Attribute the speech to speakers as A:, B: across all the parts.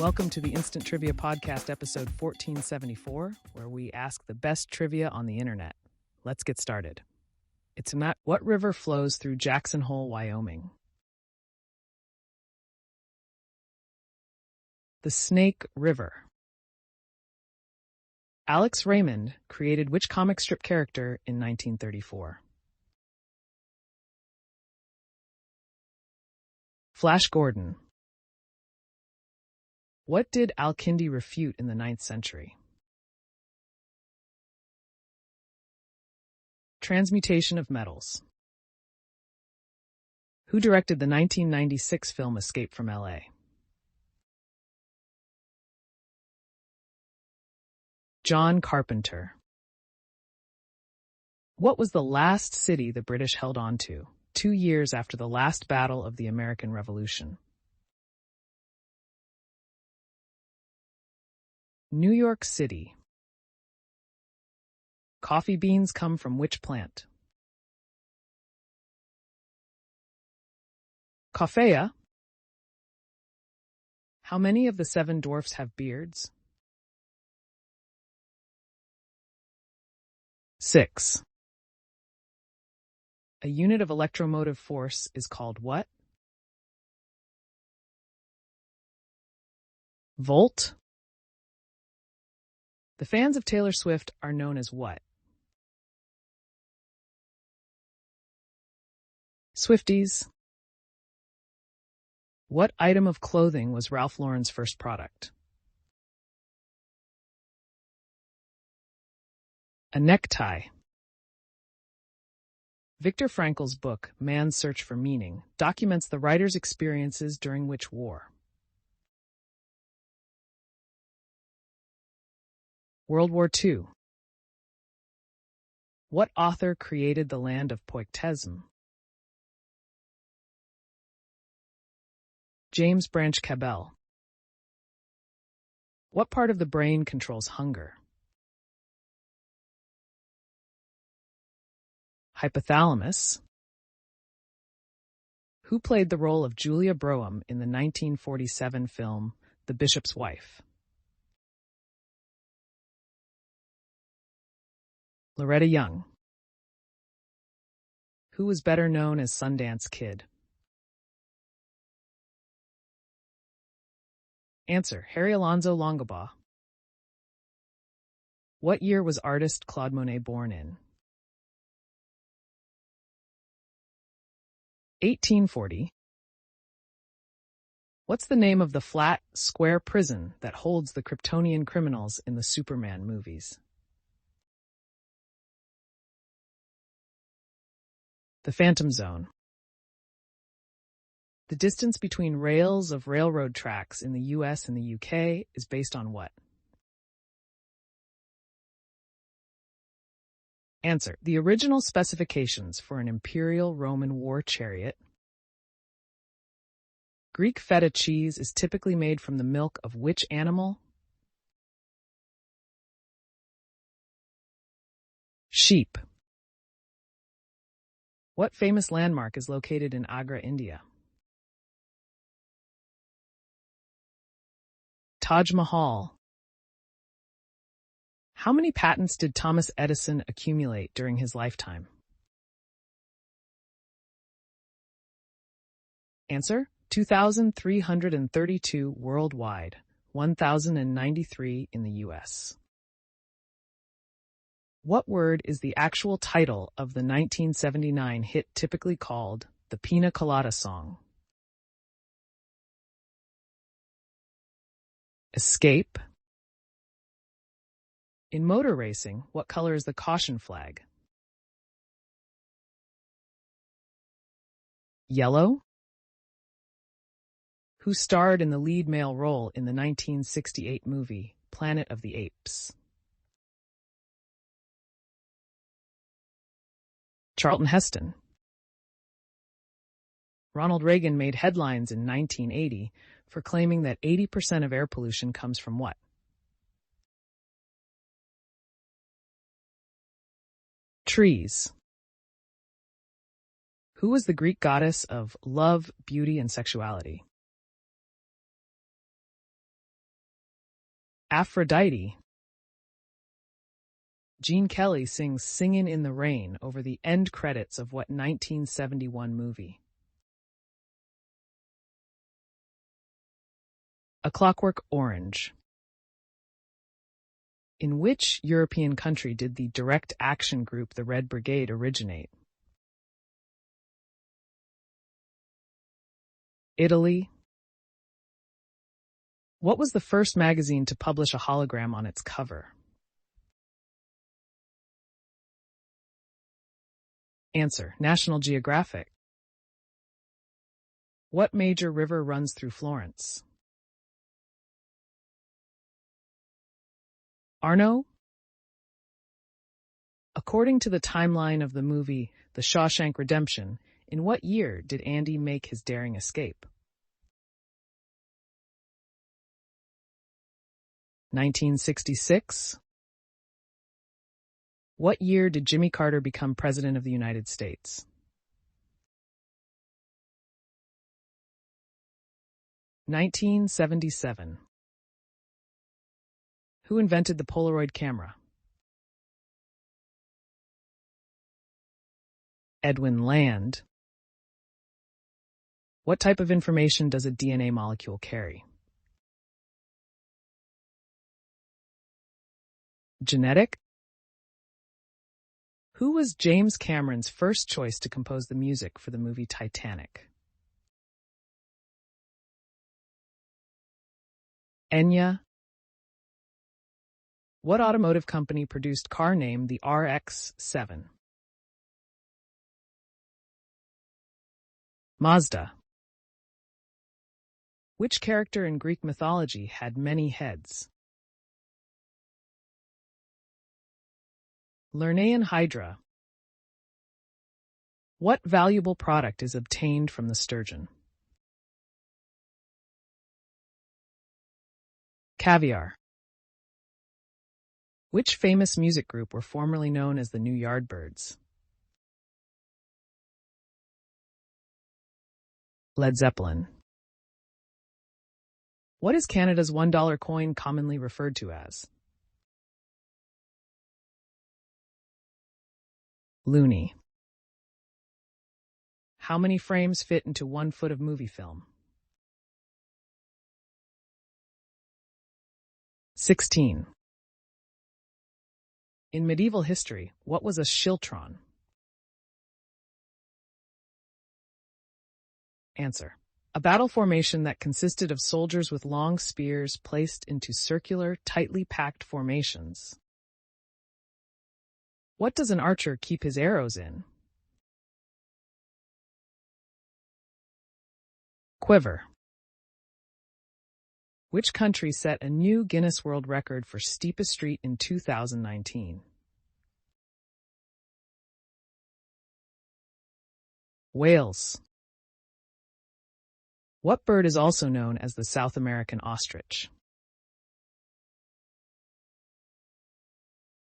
A: Welcome to the Instant Trivia Podcast, episode 1474, where we ask the best trivia on the internet. Let's get started. What river flows through Jackson Hole, Wyoming? The Snake River. Alex Raymond created which comic strip character in 1934? Flash Gordon. What did Al-Kindi refute in the 9th century? Transmutation of metals. Who directed the 1996 film Escape from L.A.? John Carpenter. What was the last city the British held on to 2 years after the last battle of the American Revolution? New York City. Coffee beans come from which plant? Coffea. How many of the 7 dwarfs have beards? 6. A unit of electromotive force is called what? Volt. The fans of Taylor Swift are known as what? Swifties. What item of clothing was Ralph Lauren's first product? A necktie. Viktor Frankl's book, Man's Search for Meaning, documents the writer's experiences during which war? World War II. What author created the land of Poictiers? James Branch Cabell. What part of the brain controls hunger? Hypothalamus. Who played the role of Julia Brougham in the 1947 film The Bishop's Wife? Loretta Young. Who was better known as Sundance Kid? Answer: Harry Alonzo Longabaugh. What year was artist Claude Monet born in? 1840. What's the name of the flat, square prison that holds the Kryptonian criminals in the Superman movies? The Phantom Zone. The distance between rails of railroad tracks in the US and the UK is based on what? Answer: the original specifications for an Imperial Roman war chariot. Greek feta cheese is typically made from the milk of which animal? Sheep. What famous landmark is located in Agra, India? Taj Mahal. How many patents did Thomas Edison accumulate during his lifetime? Answer: 2,332 worldwide, 1,093 in the US. What word is the actual title of the 1979 hit typically called the Pina Colada Song? Escape. In motor racing, what color is the caution flag? Yellow. Who starred in the lead male role in the 1968 movie Planet of the Apes? Charlton Heston. Ronald Reagan made headlines in 1980 for claiming that 80% of air pollution comes from what? Trees. Who was the Greek goddess of love, beauty, and sexuality? Aphrodite. Gene Kelly sings Singin' in the Rain over the end credits of what 1971 movie? A Clockwork Orange. In which European country did the direct action group the Red Brigade originate? Italy. What was the first magazine to publish a hologram on its cover? Answer: National Geographic. What major river runs through Florence? Arno? According to the timeline of the movie The Shawshank Redemption, in what year did Andy make his daring escape? 1966? What year did Jimmy Carter become President of the United States? 1977. Who invented the Polaroid camera? Edwin Land. What type of information does a DNA molecule carry? Genetic? Who was James Cameron's first choice to compose the music for the movie Titanic? Enya. What automotive company produced car named the RX-7? Mazda. Which character in Greek mythology had many heads? Lernaean Hydra. What valuable product is obtained from the sturgeon? Caviar. Which famous music group were formerly known as the New Yardbirds? Led Zeppelin. What is Canada's $1 coin commonly referred to as? Loonie. How many frames fit into 1 foot of movie film? 16. In medieval history, what was a schiltron? Answer: a battle formation that consisted of soldiers with long spears placed into circular, tightly packed formations. What does an archer keep his arrows in? Quiver. Which country set a new Guinness World Record for steepest street in 2019? Wales. What bird is also known as the South American ostrich?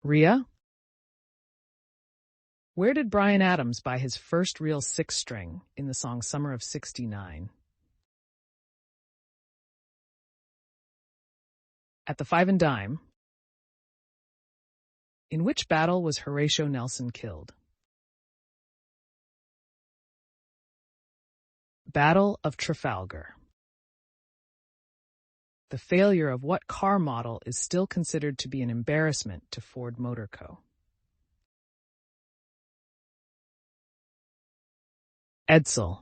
A: Rhea. Where did Bryan Adams buy his first real six-string in the song Summer of '69? At the Five and Dime. In which battle was Horatio Nelson killed? Battle of Trafalgar. The failure of what car model is still considered to be an embarrassment to Ford Motor Co.? Edsel.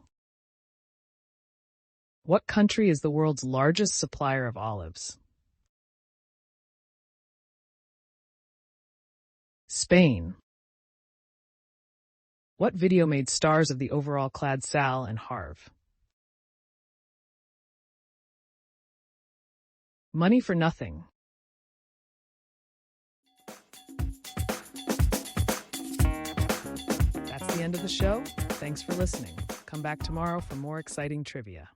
A: What country is the world's largest supplier of olives? Spain. What video made stars of the overall clad Sal and Harv? Money for Nothing. That's the end of the show. Thanks for listening. Come back tomorrow for more exciting trivia.